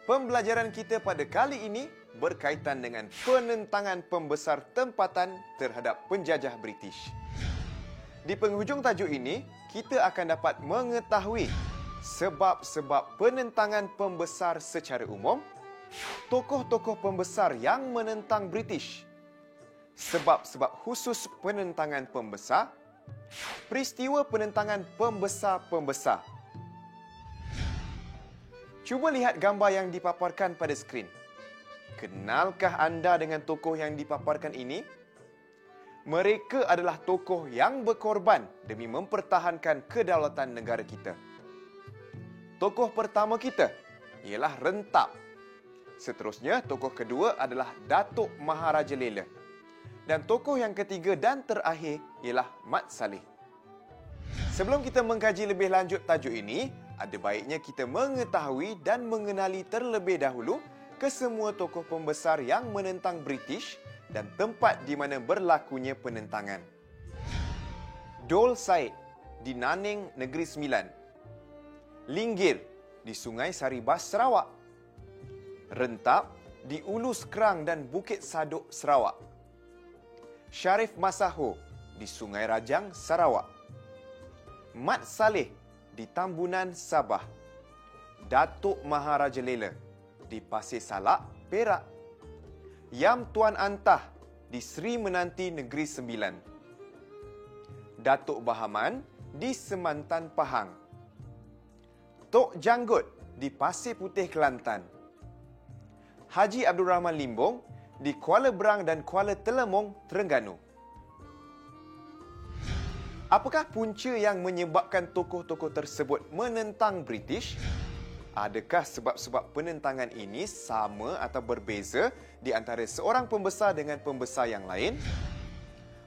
Pembelajaran kita pada kali ini berkaitan dengan penentangan pembesar tempatan terhadap penjajah British. Di penghujung tajuk ini, kita akan dapat mengetahui sebab-sebab penentangan pembesar secara umum, tokoh-tokoh pembesar yang menentang British, sebab-sebab khusus penentangan pembesar, peristiwa penentangan pembesar-pembesar. Cuba lihat gambar yang dipaparkan pada skrin. Kenalkah anda dengan tokoh yang dipaparkan ini? Mereka adalah tokoh yang berkorban demi mempertahankan kedaulatan negara kita. Tokoh pertama kita ialah Rentap. Seterusnya, tokoh kedua adalah Datuk Maharaja Lela. Dan tokoh yang ketiga dan terakhir ialah Mat Salleh. Sebelum kita mengkaji lebih lanjut tajuk ini, ada baiknya kita mengetahui dan mengenali terlebih dahulu kesemua tokoh pembesar yang menentang British dan tempat di mana berlakunya penentangan. Dol Said di Naning, Negeri Sembilan. Linggir di Sungai Saribas, Sarawak. Rentap di Ulu Sekerang dan Bukit Saduk, Sarawak. Sharif Masaho di Sungai Rajang, Sarawak. Mat Salleh di Tambunan, Sabah. Datuk Maharaja Lela di Pasir Salak, Perak. Yam Tuan Antah di Sri Menanti, Negeri Sembilan. Datuk Bahaman di Semantan, Pahang. Tok Janggut di Pasir Putih, Kelantan. Haji Abdul Rahman Limbong di Kuala Berang dan Kuala Telemong, Terengganu. Apakah punca yang menyebabkan tokoh-tokoh tersebut menentang British? Adakah sebab-sebab penentangan ini sama atau berbeza di antara seorang pembesar dengan pembesar yang lain?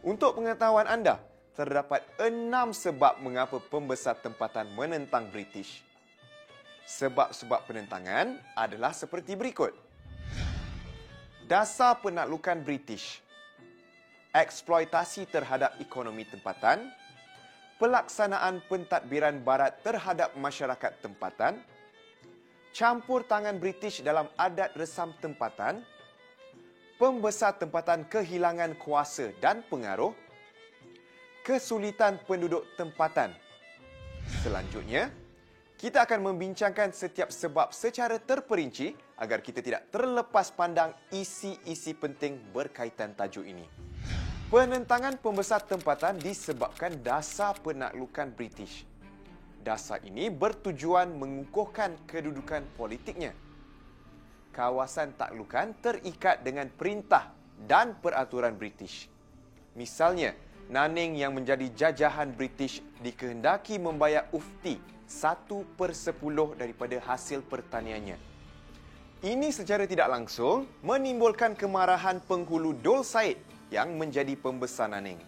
Untuk pengetahuan anda, terdapat 6 sebab mengapa pembesar tempatan menentang British. Sebab-sebab penentangan adalah seperti berikut. Dasar penaklukan British. Eksploitasi terhadap ekonomi tempatan. Pelaksanaan pentadbiran barat terhadap masyarakat tempatan, campur tangan British dalam adat resam tempatan, pembesar tempatan kehilangan kuasa dan pengaruh, kesulitan penduduk tempatan. Selanjutnya, kita akan membincangkan setiap sebab secara terperinci agar kita tidak terlepas pandang isi-isi penting berkaitan tajuk ini. Penentangan pembesar tempatan disebabkan dasar penaklukan British. Dasar ini bertujuan mengukuhkan kedudukan politiknya. Kawasan taklukan terikat dengan perintah dan peraturan British. Misalnya, Naning yang menjadi jajahan British dikehendaki membayar ufti 1/10 daripada hasil pertaniannya. Ini secara tidak langsung menimbulkan kemarahan penghulu Dol Said yang menjadi pembesar Naning.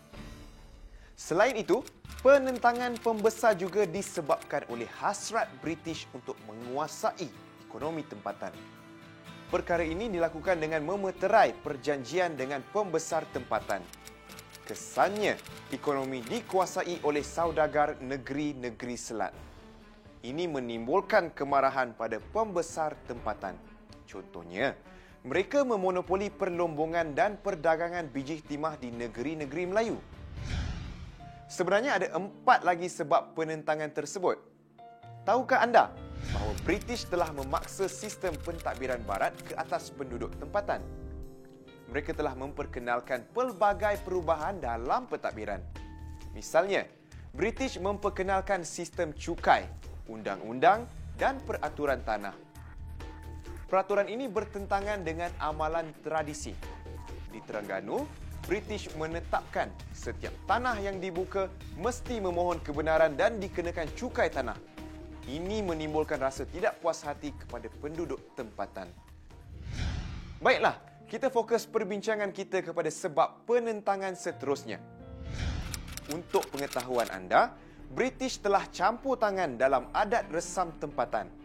Selain itu, penentangan pembesar juga disebabkan oleh hasrat British untuk menguasai ekonomi tempatan. Perkara ini dilakukan dengan memeterai perjanjian dengan pembesar tempatan. Kesannya, ekonomi dikuasai oleh saudagar negeri-negeri selat. Ini menimbulkan kemarahan pada pembesar tempatan. Contohnya, mereka memonopoli perlombongan dan perdagangan biji timah di negeri-negeri Melayu. Sebenarnya ada 4 lagi sebab penentangan tersebut. Tahukah anda bahawa British telah memaksa sistem pentadbiran barat ke atas penduduk tempatan? Mereka telah memperkenalkan pelbagai perubahan dalam pentadbiran. Misalnya, British memperkenalkan sistem cukai, undang-undang dan peraturan tanah. Peraturan ini bertentangan dengan amalan tradisi. Di Terengganu, British menetapkan setiap tanah yang dibuka mesti memohon kebenaran dan dikenakan cukai tanah. Ini menimbulkan rasa tidak puas hati kepada penduduk tempatan. Baiklah, kita fokus perbincangan kita kepada sebab penentangan seterusnya. Untuk pengetahuan anda, British telah campur tangan dalam adat resam tempatan.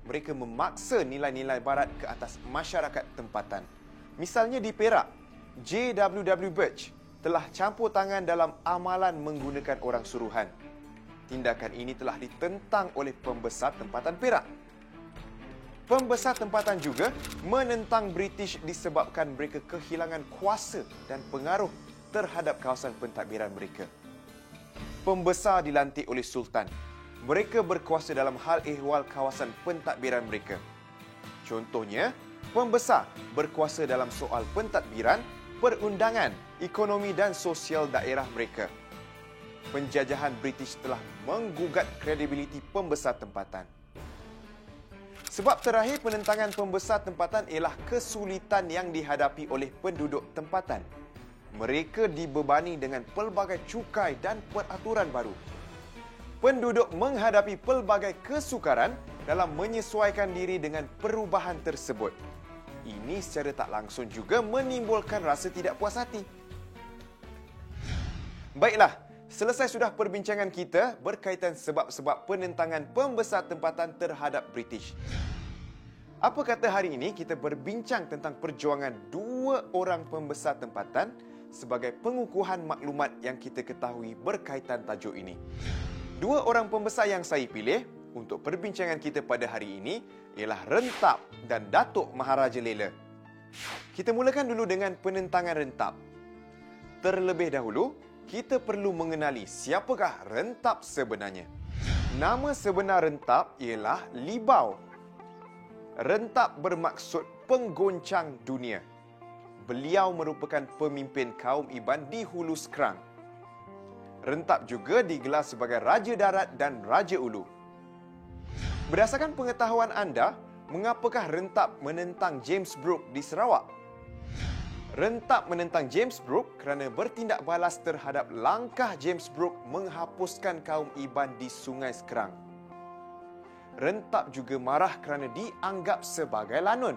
Mereka memaksa nilai-nilai barat ke atas masyarakat tempatan. Misalnya di Perak, JWW Birch telah campur tangan dalam amalan menggunakan orang suruhan. Tindakan ini telah ditentang oleh pembesar tempatan Perak. Pembesar tempatan juga menentang British disebabkan mereka kehilangan kuasa dan pengaruh terhadap kawasan pentadbiran mereka. Pembesar dilantik oleh Sultan. Mereka berkuasa dalam hal ehwal kawasan pentadbiran mereka. Contohnya, pembesar berkuasa dalam soal pentadbiran, perundangan, ekonomi dan sosial daerah mereka. Penjajahan British telah menggugat kredibiliti pembesar tempatan. Sebab terakhir penentangan pembesar tempatan ialah kesulitan yang dihadapi oleh penduduk tempatan. Mereka dibebani dengan pelbagai cukai dan peraturan baru. Penduduk menghadapi pelbagai kesukaran dalam menyesuaikan diri dengan perubahan tersebut. Ini secara tak langsung juga menimbulkan rasa tidak puas hati. Baiklah, selesai sudah perbincangan kita berkaitan sebab-sebab penentangan pembesar tempatan terhadap British. Apa kata hari ini kita berbincang tentang perjuangan dua orang pembesar tempatan sebagai pengukuhan maklumat yang kita ketahui berkaitan tajuk ini. Dua orang pembesar yang saya pilih untuk perbincangan kita pada hari ini ialah Rentap dan Datuk Maharaja Lela. Kita mulakan dulu dengan penentangan Rentap. Terlebih dahulu, kita perlu mengenali siapakah Rentap sebenarnya. Nama sebenar Rentap ialah Libau. Rentap bermaksud penggoncang dunia. Beliau merupakan pemimpin kaum Iban di Hulu Skrang. Rentap juga digelar sebagai Raja Darat dan Raja Ulu. Berdasarkan pengetahuan anda, mengapakah Rentap menentang James Brooke di Sarawak? Rentap menentang James Brooke kerana bertindak balas terhadap langkah James Brooke menghapuskan kaum Iban di Sungai Skrang. Rentap juga marah kerana dianggap sebagai lanun.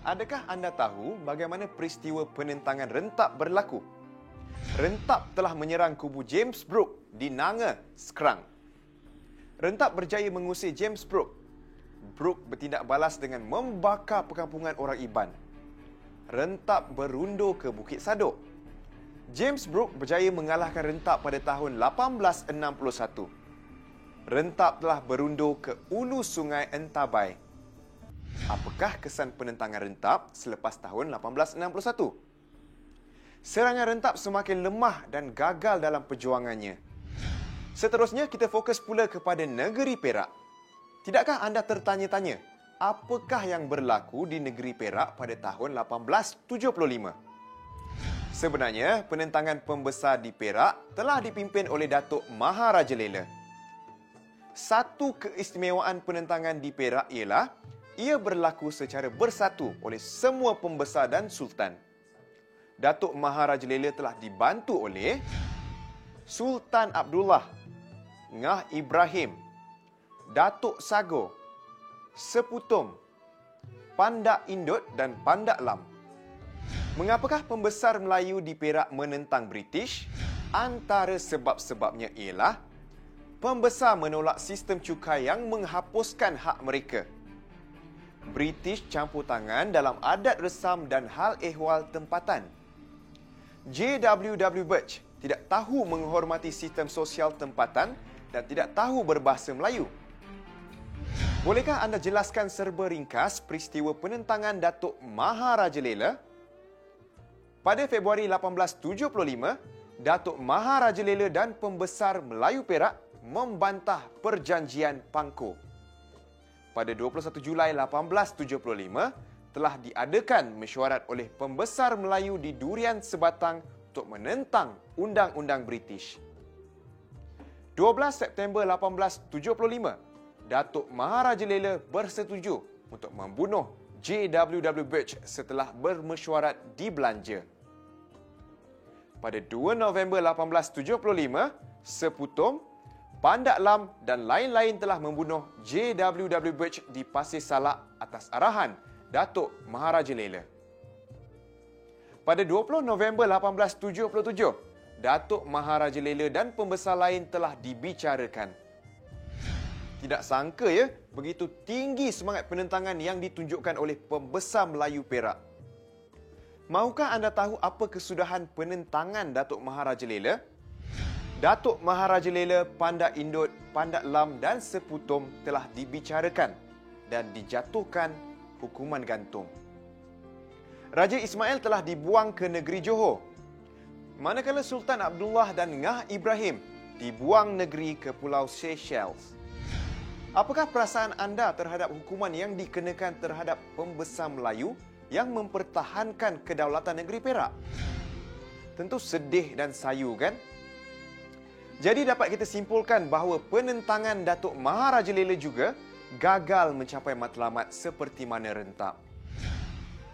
Adakah anda tahu bagaimana peristiwa penentangan Rentap berlaku? Rentap telah menyerang kubu James Brooke di Nanga, Skrang. Rentap berjaya mengusir James Brooke. Brooke bertindak balas dengan membakar perkampungan orang Iban. Rentap berundur ke Bukit Sadok. James Brooke berjaya mengalahkan Rentap pada tahun 1861. Rentap telah berundur ke Ulu Sungai Entabai. Apakah kesan penentangan Rentap selepas tahun 1861? Serangan Rentap semakin lemah dan gagal dalam perjuangannya. Seterusnya, kita fokus pula kepada negeri Perak. Tidakkah anda tertanya-tanya, apakah yang berlaku di negeri Perak pada tahun 1875? Sebenarnya, penentangan pembesar di Perak telah dipimpin oleh Datuk Maharaja Lela. Satu keistimewaan penentangan di Perak ialah ia berlaku secara bersatu oleh semua pembesar dan sultan. Datuk Maharaja Lela telah dibantu oleh Sultan Abdullah, Ngah Ibrahim, Datuk Sago, Seputum, Pandak Indut dan Pandak Lam. Mengapakah pembesar Melayu di Perak menentang British? Antara sebab-sebabnya ialah pembesar menolak sistem cukai yang menghapuskan hak mereka. British campur tangan dalam adat resam dan hal ehwal tempatan. JWW Birch tidak tahu menghormati sistem sosial tempatan dan tidak tahu berbahasa Melayu. Bolehkah anda jelaskan serba ringkas peristiwa penentangan Datuk Maharaja Lela? Pada Februari 1875, Datuk Maharaja Lela dan pembesar Melayu Perak membantah perjanjian Pangko. Pada 21 Julai 1875, telah diadakan mesyuarat oleh pembesar Melayu di Durian Sebatang untuk menentang Undang-Undang British. 12 September 1875, Datuk Maharaja Lela bersetuju untuk membunuh JWW Birch setelah bermesyuarat di Belanja. Pada 2 November 1875, Seputum, Pandak Lam dan lain-lain telah membunuh JWW Birch di Pasir Salak atas arahan Datuk Maharaja Lela. Pada 20 November 1877, Datuk Maharaja Lela dan pembesar lain telah dibicarakan. Tidak sangka ya, begitu tinggi semangat penentangan yang ditunjukkan oleh pembesar Melayu Perak. Maukah anda tahu apa kesudahan penentangan Datuk Maharaja Lela? Datuk Maharaja Lela, Pandak Indut, Pandak Lam dan Seputum telah dibicarakan dan dijatuhkan hukuman gantung. Raja Ismail telah dibuang ke negeri Johor, manakala Sultan Abdullah dan Ngah Ibrahim dibuang negeri ke Pulau Seychelles. Apakah perasaan anda terhadap hukuman yang dikenakan terhadap pembesar Melayu yang mempertahankan kedaulatan negeri Perak? Tentu sedih dan sayu, kan? Jadi dapat kita simpulkan bahawa penentangan Datuk Maharaja Lela juga gagal mencapai matlamat seperti mana rentap.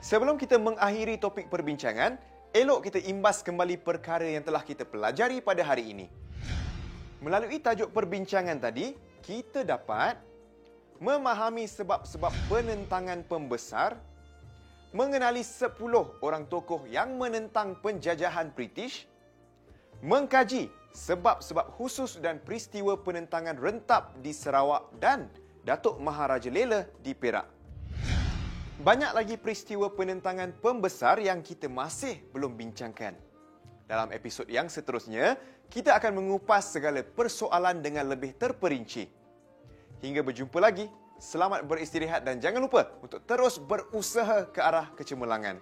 Sebelum kita mengakhiri topik perbincangan, elok kita imbas kembali perkara yang telah kita pelajari pada hari ini. Melalui tajuk perbincangan tadi, kita dapat memahami sebab-sebab penentangan pembesar, mengenali 10 orang tokoh yang menentang penjajahan British, mengkaji sebab-sebab khusus dan peristiwa penentangan rentap di Sarawak dan Datuk Maharaja Lela di Perak. Banyak lagi peristiwa penentangan pembesar yang kita masih belum bincangkan. Dalam episod yang seterusnya, kita akan mengupas segala persoalan dengan lebih terperinci. Hingga berjumpa lagi, selamat beristirahat dan jangan lupa untuk terus berusaha ke arah kecemerlangan.